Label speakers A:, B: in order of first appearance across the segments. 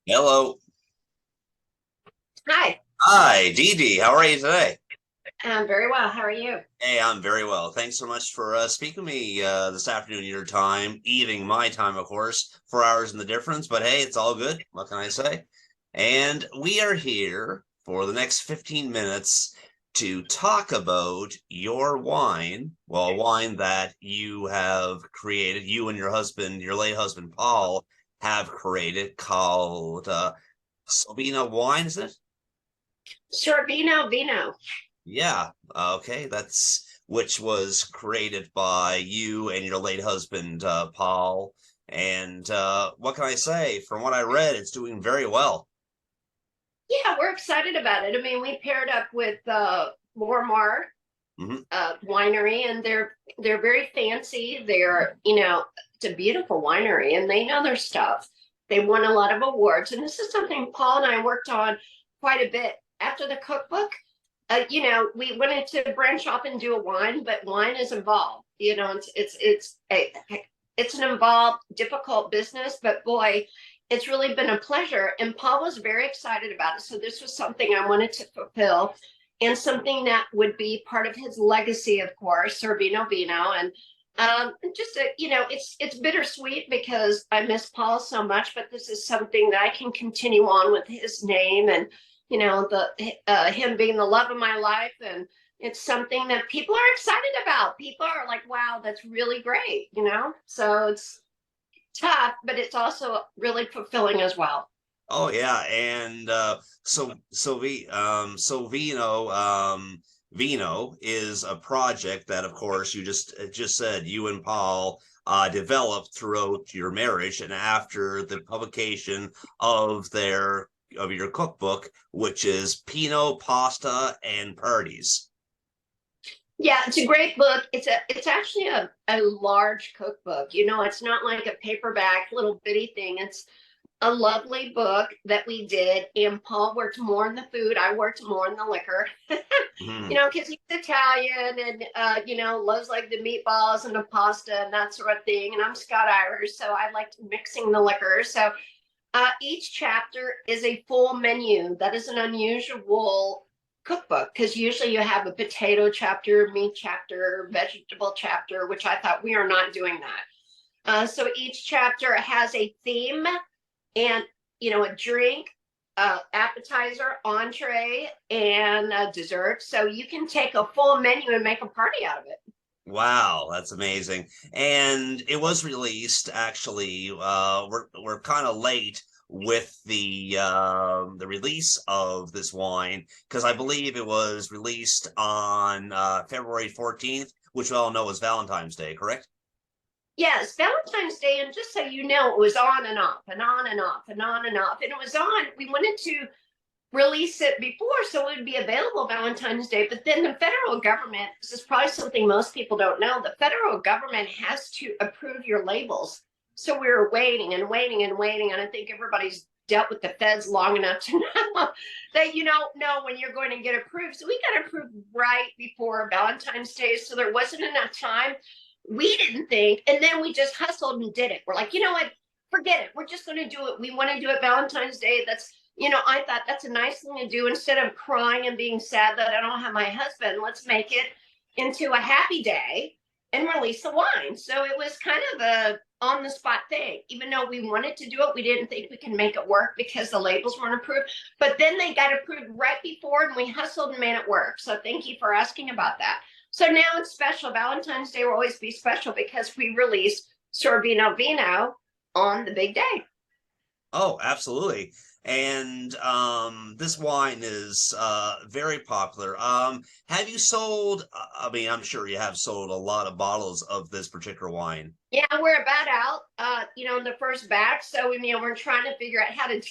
A: Hello.
B: Hi,
A: Hi, Dee Dee. How are you today?
B: I'm very well. How are you?
A: Hey, I'm very well. Thanks so much for speaking to me this afternoon, your time, evening, my time, of course. 4 hours in the difference, but hey, it's all good. What can I say? And we are here for the next 15 minutes to talk about your wine. Well, wine that you have created, you and your husband, your late husband, Paul, have created called Sorvino wine, is it?
B: Sorvino Vino.
A: Yeah. Okay. That's which was created by you and your late husband, Paul. And what can I say? From what I read, it's doing very well.
B: Yeah, we're excited about it. I mean, we paired up with Mormar
A: Hmm.
B: Winery, and they're very fancy. It's a beautiful winery, and they know their stuff. They won a lot of awards, and this is something Paul and I worked on quite a bit after the cookbook. We wanted to branch off and do a wine, but wine is involved. It's an involved, difficult business, but boy, it's really been a pleasure. And Paul was very excited about it. So this was something I wanted to fulfill, and something that would be part of his legacy, of course, Sorvino Vino. And it's bittersweet because I miss Paul so much, but this is something that I can continue on with his name, and the him being the love of my life, and it's something that people are excited about. People are like, wow, that's really great. So it's tough, but it's also really fulfilling as well.
A: Oh yeah, and so Vino is a project that, of course, you just said you and Paul developed throughout your marriage, and after the publication of their of your cookbook, which is Pinot Pasta and Parties.
B: Yeah, it's a great book. It's actually a large cookbook. It's not like a paperback little bitty thing. It's a lovely book that we did, and Paul worked more in the food. I worked more in the liquor.
A: Mhm.
B: Because he's Italian, and loves like the meatballs and the pasta and that sort of thing. And I'm Scott Irish, so I liked mixing the liquor. So each chapter is a full menu. That is an unusual cookbook because usually you have a potato chapter, meat chapter, vegetable chapter, which I thought we are not doing that. So each chapter has a theme, and a drink, appetizer, entree, and a dessert. So you can take a full menu and make a party out of it.
A: Wow, that's amazing. And it was released actually. We're kind of late with the release of this wine because I believe it was released on February 14th, which we all know is Valentine's Day, correct?
B: Yes, Valentine's Day, and just so you know, it was on and off and on and off and on and off. And it was on. We wanted to release it before so it would be available Valentine's Day. But then the federal government, this is probably something most people don't know, the federal government has to approve your labels. So we were waiting and waiting and waiting. And I think everybody's dealt with the feds long enough to know that you don't know when you're going to get approved. So we got approved right before Valentine's Day. So there wasn't enough time. We didn't think. And then we just hustled and did it. We're like, you know what? Forget it. We're just going to do it. We want to do it Valentine's Day. I thought that's a nice thing to do. Instead of crying and being sad that I don't have my husband, let's make it into a happy day and release the wine. So it was kind of a on the spot thing. Even though we wanted to do it, we didn't think we could make it work because the labels weren't approved. But then they got approved right before, and we hustled and made it work. So thank you for asking about that. So now it's special. Valentine's Day will always be special because we release Sorvino Vino on the big day.
A: Oh, absolutely. And this wine is very popular. Have you sold, I mean, I'm sure you have sold a lot of bottles of this particular wine.
B: Yeah, we're about out, in the first batch. So we're trying to figure out how to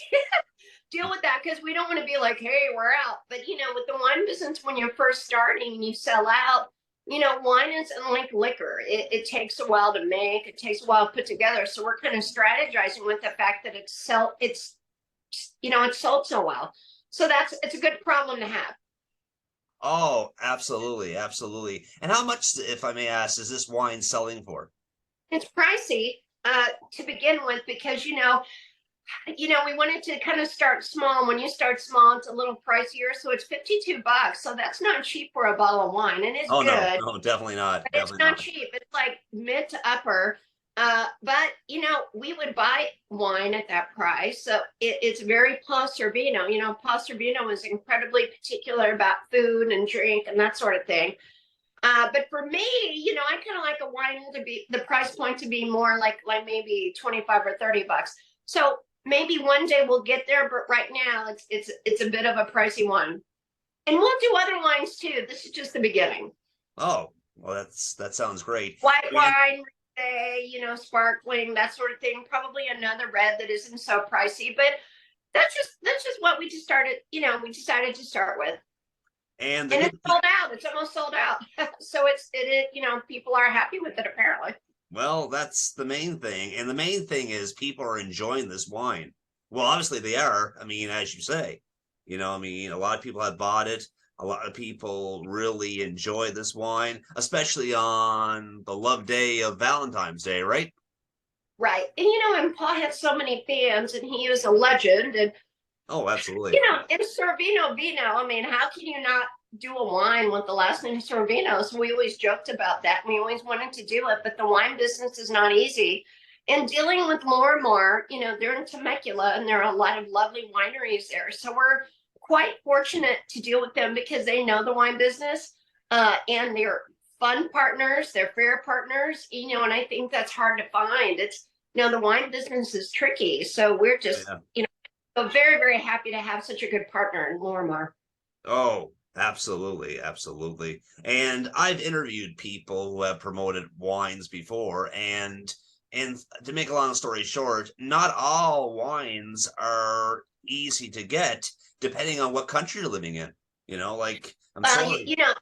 B: deal with that because we don't want to be like, hey, we're out. But with the wine business, when you're first starting and you sell out, wine isn't like liquor. It takes a while to make. It takes a while to put together. So we're kind of strategizing with the fact that it's sold so well. So it's a good problem to have.
A: Oh, absolutely, absolutely. And how much, if I may ask, is this wine selling for?
B: It's pricey to begin with because We wanted to kind of start small. When you start small, it's a little pricier. So it's $52. So that's not cheap for a bottle of wine. And it's
A: Oh no,
B: good,
A: no, definitely not.
B: but it's
A: Definitely
B: not
A: not.
B: cheap. It's like mid to upper. But we would buy wine at that price. So it's very Paul Sorvino. Paul Sorvino was incredibly particular about food and drink and that sort of thing. But for me, I kind of like a wine to be the price point to be more like maybe 25 or $30. So maybe one day we'll get there, but right now it's a bit of a pricey one. And we'll do other wines too. This is just the beginning.
A: Oh, well, that sounds great.
B: White
A: And
B: wine, sparkling, that sort of thing. Probably another red that isn't so pricey, but that's just what we just started. We decided to start with.
A: and the
B: And it's
A: good
B: sold out. It's almost sold out. So people are happy with it apparently.
A: well, that's the main thing. And the main thing is people are enjoying this wine. Well, obviously they are. I mean, as you say, I mean, a lot of people have bought it. A lot of people really enjoy this wine, especially on the love day of Valentine's Day, right?
B: Right. And Paul had so many fans and he was a legend. And
A: Oh, absolutely.
B: it's Sorvino Vino. I mean, how can you not do a wine with the last name Sorvino? So we always joked about that. We always wanted to do it, but the wine business is not easy. And dealing with more and more, they're in Temecula and there are a lot of lovely wineries there. So we're quite fortunate to deal with them because they know the wine business, and they're fun partners, they're fair partners, and I think that's hard to find. The wine business is tricky. So we're just,
A: Yeah.
B: so very, very happy to have such a good partner in Lorimar.
A: Oh, absolutely, absolutely. And I've interviewed people who have promoted wines before, and to make a long story short, not all wines are easy to get depending on what country you're living in. Like I'm
B: Well, you,
A: sorry,
B: you know,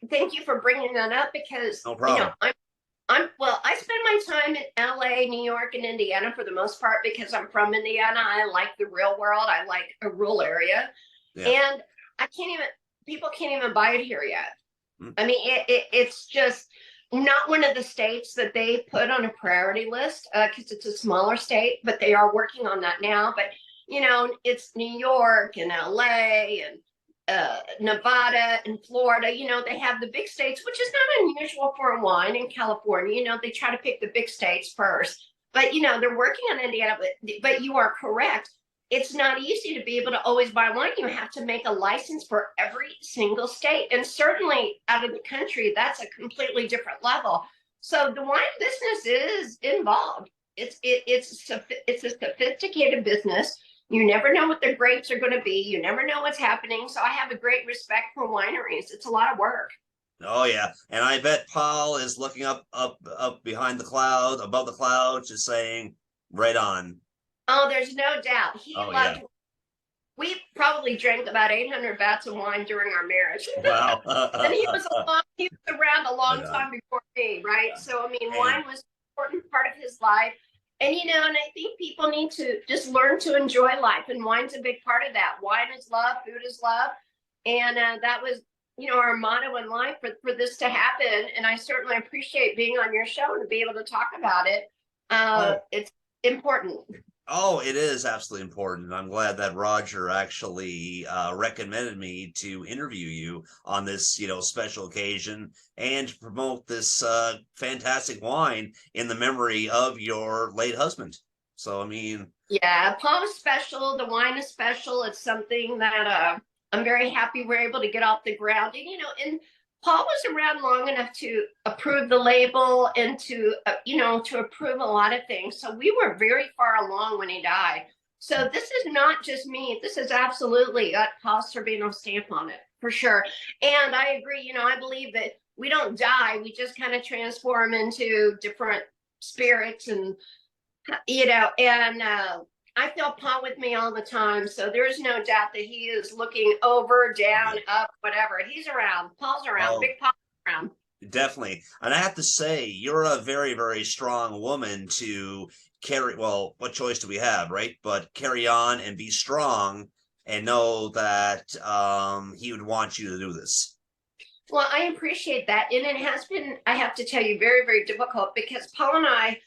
B: thank you for bringing that up because,
A: no problem.
B: I spend my time in LA, New York, and Indiana for the most part because I'm from Indiana. I like the real world. I like a rural area.
A: Yeah.
B: And I can't even, people can't even buy it here yet.
A: Mm.
B: I mean, it's just not one of the states that they put on a priority list because it's a smaller state, but they are working on that now. But, it's New York and LA and Nevada and Florida. They have the big states, which is not unusual for a wine in California. They try to pick the big states first. But, they're working on Indiana. But you are correct, it's not easy to be able to always buy wine. You have to make a license for every single state. And certainly out of the country, that's a completely different level. So the wine business is involved. It's a sophisticated business. You never know what the grapes are going to be. You never know what's happening. So I have a great respect for wineries. It's a lot of work.
A: Oh yeah, and I bet Paul is looking up behind the cloud, above the clouds, just saying, "Right on."
B: Oh, there's no doubt. He
A: Oh yeah.
B: loved, we probably drank about 800 bats of wine during our marriage.
A: Wow.
B: And he was around a
A: Right
B: long
A: on.
B: time before me, right?
A: Yeah.
B: So I mean,
A: And
B: wine was an important part of his life. And I think people need to just learn to enjoy life, and wine's a big part of that. Wine is love, food is love, and that was our motto in life for this to happen. And I certainly appreciate being on your show and to be able to talk about it.
A: oh,
B: It's important.
A: oh, it is absolutely important. And I'm glad that Roger actually recommended me to interview you on this, special occasion and to promote this fantastic wine in the memory of your late husband. So, I mean,
B: Yeah, Palm is special. The wine is special. It's something that I'm very happy we're able to get off the ground. And Paul was around long enough to approve the label and to approve a lot of things. So we were very far along when he died. So this is not just me. This is absolutely got Paul Sorvino stamp on it for sure. And I agree. I believe that we don't die. We just kind of transform into different spirits and I feel Paul with me all the time. So there's no doubt that he is looking over, down, up, whatever. He's around. Paul's around.
A: oh,
B: Big Paul's around.
A: definitely. And I have to say, you're a very, very strong woman to carry. Well, what choice do we have, right? But carry on and be strong and know that he would want you to do this.
B: Well, I appreciate that. And it has been, I have to tell you, very, very difficult because Paul and I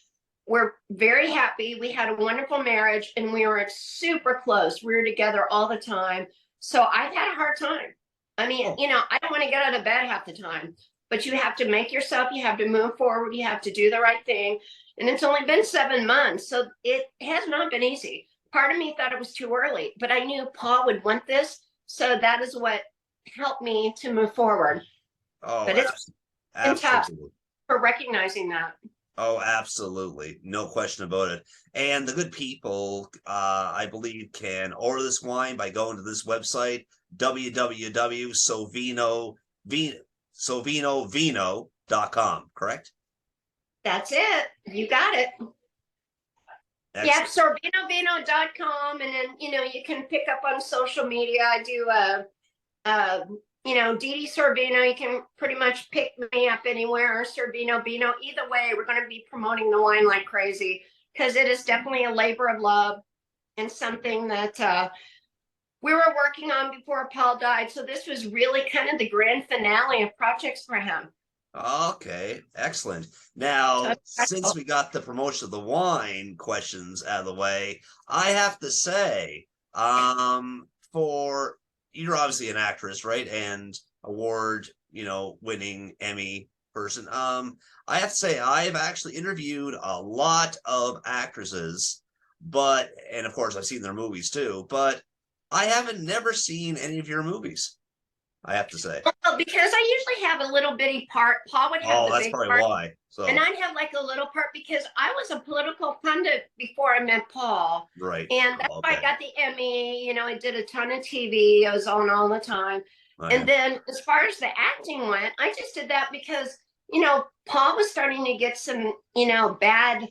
B: we're very happy. We had a wonderful marriage and we were super close. We were together all the time. So I've had a hard time. I mean,
A: Oh,
B: I don't want to get out of bed half the time, but you have to make yourself, you have to move forward, you have to do the right thing. And it's only been 7 months. So it has not been easy. Part of me thought it was too early, but I knew Paul would want this. So that is what helped me to move forward.
A: oh,
B: But it's been tough
A: absolutely.
B: for recognizing that.
A: Oh, absolutely. No question about it. And the good people, I believe, can order this wine by going to this website, www.sorvinovino.com, correct?
B: That's it. You got it. Yeah,
A: Excellent.
B: sorvinovino.com. And then, you can pick up on social media. I do, Dee Sorvino. You can pretty much pick me up anywhere, or Sorvino Vino. Either way, we're going to be promoting the wine like crazy because it is definitely a labor of love and something that we were working on before Paul died. So this was really kind of the grand finale of projects for him.
A: Okay, excellent.
B: So
A: Now, since we got the promotion of the wine questions out of the way, I have to say, for you're obviously an actress, right? And award, winning Emmy person. I have to say, I've actually interviewed a lot of actresses, and of course I've seen their movies too, but I haven't never seen any of your movies, I have to say.
B: well, because I usually have a little bitty part. Paul would have
A: Oh,
B: the
A: that's
B: big
A: probably
B: part.
A: why.
B: And
A: So,
B: I'd have like a little part because I was a political pundit before I met Paul.
A: right.
B: And that's
A: Oh,
B: why
A: okay.
B: I got the Emmy. I did a ton of TV. I was on all the time.
A: Oh, yeah.
B: And then as far as the acting went, I just did that because, Paul was starting to get some, bad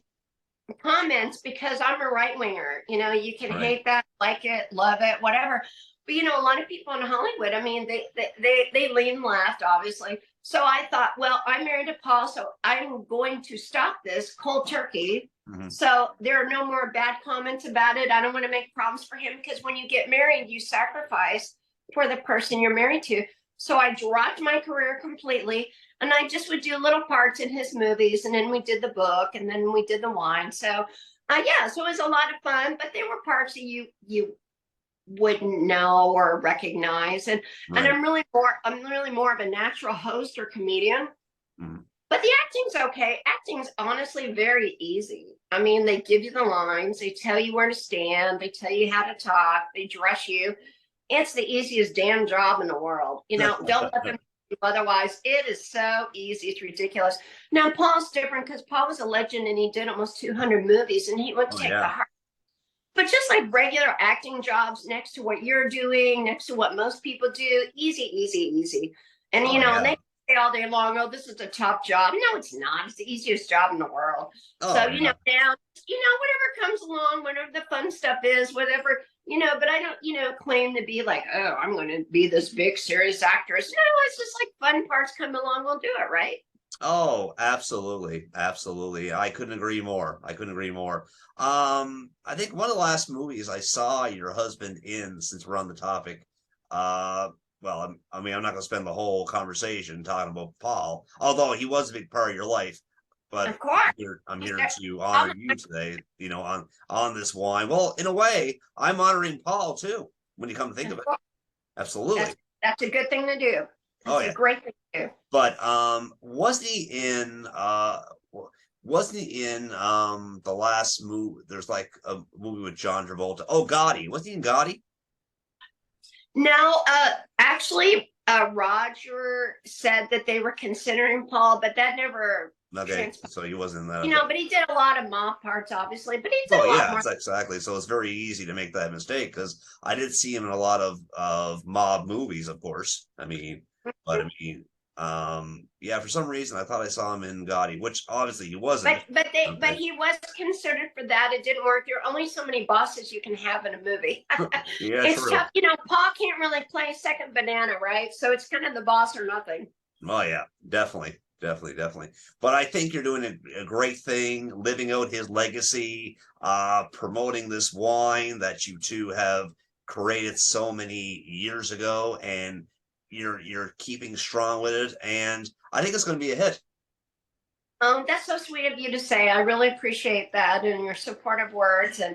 B: comments because I'm a right winger. You can
A: Right.
B: hate that, like it, love it, whatever. But a lot of people in Hollywood, I mean, they lean left, obviously. So I thought, well, I'm married to Paul, so I'm going to stop this cold turkey.
A: Mhm.
B: So there are no more bad comments about it. I don't want to make problems for him because when you get married, you sacrifice for the person you're married to. So I dropped my career completely and I just would do little parts in his movies, and then we did the book, and then we did the wine. So, yeah, so it was a lot of fun. But there were parts that you wouldn't know or recognize, and
A: Right.
B: I'm really more of a natural host or comedian.
A: Mhm.
B: But the acting's okay. Acting's honestly very easy. I mean, they give you the lines, they tell you where to stand, they tell you how to talk, they dress you. It's the easiest damn job in the world. Don't let them do otherwise. It is so easy. It's ridiculous. Now, Paul's different because Paul was a legend and he did almost 200 movies and he would
A: Oh,
B: take the
A: yeah.
B: heart. But just like regular acting jobs next to what you're doing, next to what most people do, easy, easy, easy. And,
A: Oh,
B: and
A: yeah.
B: they say all day long, oh, this is a tough job. No, it's not. It's the easiest job in the world. So,
A: Oh, yeah.
B: now, whatever comes along, whatever the fun stuff is, whatever, but I don't, claim to be like, oh, I'm going to be this big serious actress. No, it's just like fun parts come along, we'll do it, right?
A: Oh, absolutely. Absolutely. I couldn't agree more. I couldn't agree more. I think one of the last movies I saw your husband in, since we're on the topic, uh, well, I mean, I'm not going to spend the whole conversation talking about Paul, although he was a big part of your life. But
B: Of course.
A: I'm
B: He's
A: here
B: got
A: to
B: all
A: honor
B: the
A: you today, on this wine. Well, in a way, I'm honoring Paul too, when you come to think of
B: of
A: it.
B: course.
A: Absolutely.
B: That's a good thing to do.
A: Oh,
B: That's a
A: yeah.
B: great thing to do.
A: But wasn't he in the last movie? There's like a movie with John Travolta. Oh, Gotti. Wasn't he in Gotti?
B: No, actually, Roger said that they were considering Paul, but that never
A: Okay,
B: transpired.
A: so he wasn't in that. Okay.
B: But he did a lot of mob parts, obviously, but he did
A: Oh
B: a lot
A: yeah,
B: more.
A: it's exactly. So it's very easy to make that mistake because I did see him in a lot of mob movies, of course. But I mean, yeah, for some reason I thought I saw him in Gotti, which obviously he wasn't.
B: But
A: Okay.
B: he was considered for that. It didn't work. There are only so many bosses you can have in a movie.
A: Yeah,
B: It's
A: true.
B: tough. Paul can't really play second banana, right? So it's kind of the boss or nothing.
A: Oh yeah, definitely, definitely, definitely. But I think you're doing a great thing, living out his legacy, promoting this wine that you two have created so many years ago, and you're keeping strong with it. And I think it's going to be a hit.
B: That's so sweet of you to say. I really appreciate that and your supportive words. And